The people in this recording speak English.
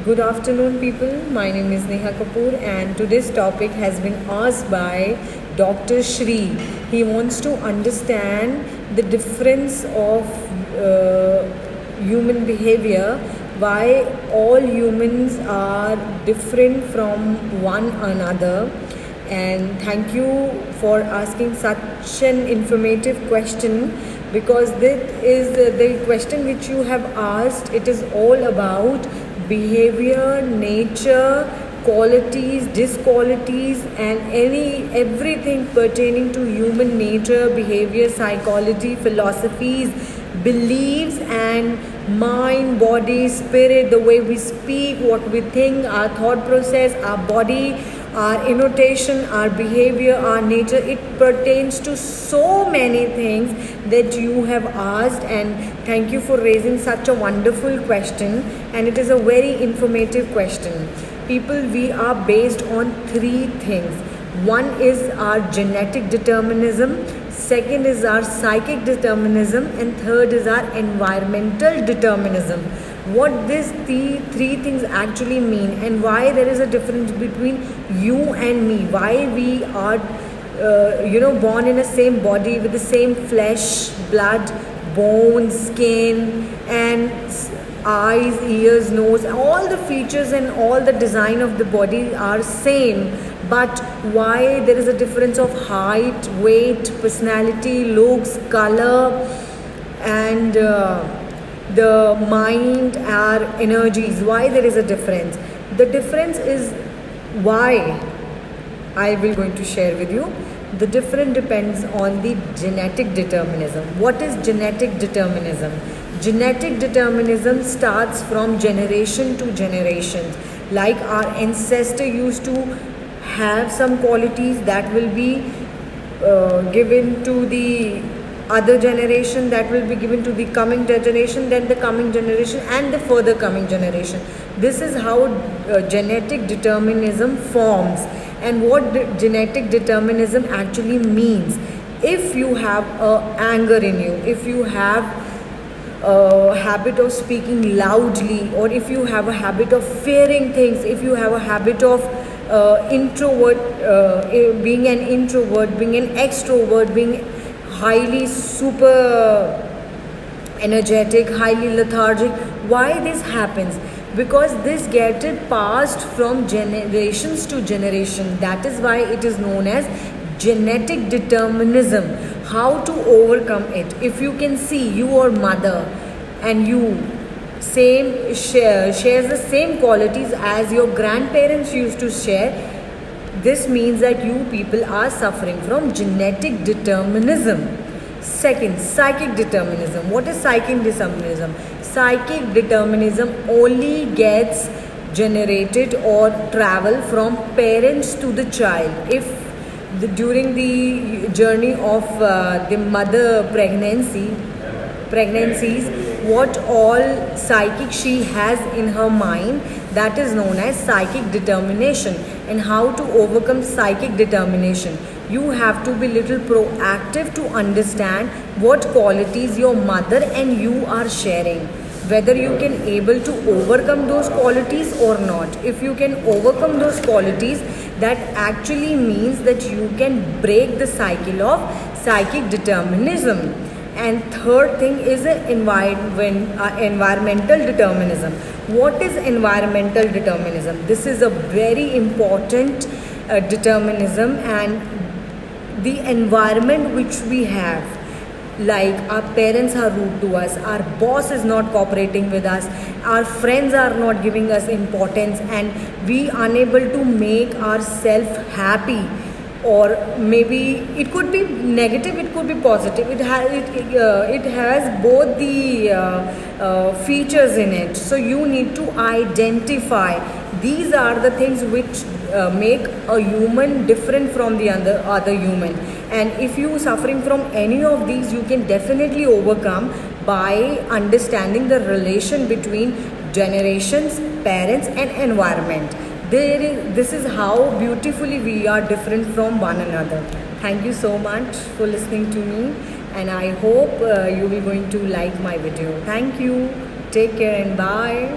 Good afternoon, people. My name is Neha Kapoor, and today's topic has been asked by Dr. Shri. He wants to understand the difference of human behavior, why all humans are different from one another. And thank you for asking such an informative question, because this is the question which you have asked. It is all about behavior, nature, qualities, disqualities, and everything pertaining to human nature, behavior, psychology, philosophies, beliefs, and mind, body, spirit, the way we speak, what we think, our thought process, our body, our intonation, our behavior, our nature. It pertains to so many things that you have asked, and thank you for raising such a wonderful question. And it is a very informative question. People, we are based on three things. One is our genetic determinism, second is our psychic determinism, and third is our environmental determinism. What these three things actually mean, and why there is a difference between you and me, why we are born in the same body with the same flesh, blood, bones, skin, and eyes, ears, nose, all the features and all the design of the body are same, but why there is a difference of height, weight, personality, looks, color, and the mind, our energies, why there is a difference. The difference is why I will going to share with you. The difference depends on the genetic determinism. What is genetic determinism? Genetic determinism starts from generation to generation. Like our ancestor used to have some qualities that will be given to the other generation, that will be given to the coming generation, then the coming generation, and the further coming generation. This is how genetic determinism forms. And what genetic determinism actually means: if you have anger in you, if you have a habit of speaking loudly, or if you have a habit of fearing things, if you have a habit of being an introvert, being an extrovert, being highly super energetic, highly lethargic. Why this happens? Because this gets passed from generations to generation. That is why it is known as genetic determinism. How to overcome it? If you can see your mother and you shares the same qualities as your grandparents used to share, this means that you people are suffering from genetic determinism. Second, psychic determinism. What is psychic determinism? Psychic determinism only gets generated or travel from parents to the child. If during the journey of the mother pregnancies, what all psychic she has in her mind, that is known as psychic determination. And how to overcome psychic determination? You have to be little proactive to understand what qualities your mother and you are sharing, whether you can able to overcome those qualities or not. If you can overcome those qualities, that actually means that you can break the cycle of psychic determinism. And third thing is environmental determinism. What is environmental determinism? This is a very important determinism, and the environment which we have, like our parents are rude to us, our boss is not cooperating with us, our friends are not giving us importance, and we unable to make ourselves happy. Or maybe it could be negative, it could be positive. It has both the features in it. So you need to identify. These are the things which make a human different from the other human. And if you are suffering from any of these, you can definitely overcome by understanding the relation between generations, parents, and environment. This is how beautifully we are different from one another. Thank you so much for listening to me, and I hope you will going to like my video. Thank you. Take care and bye.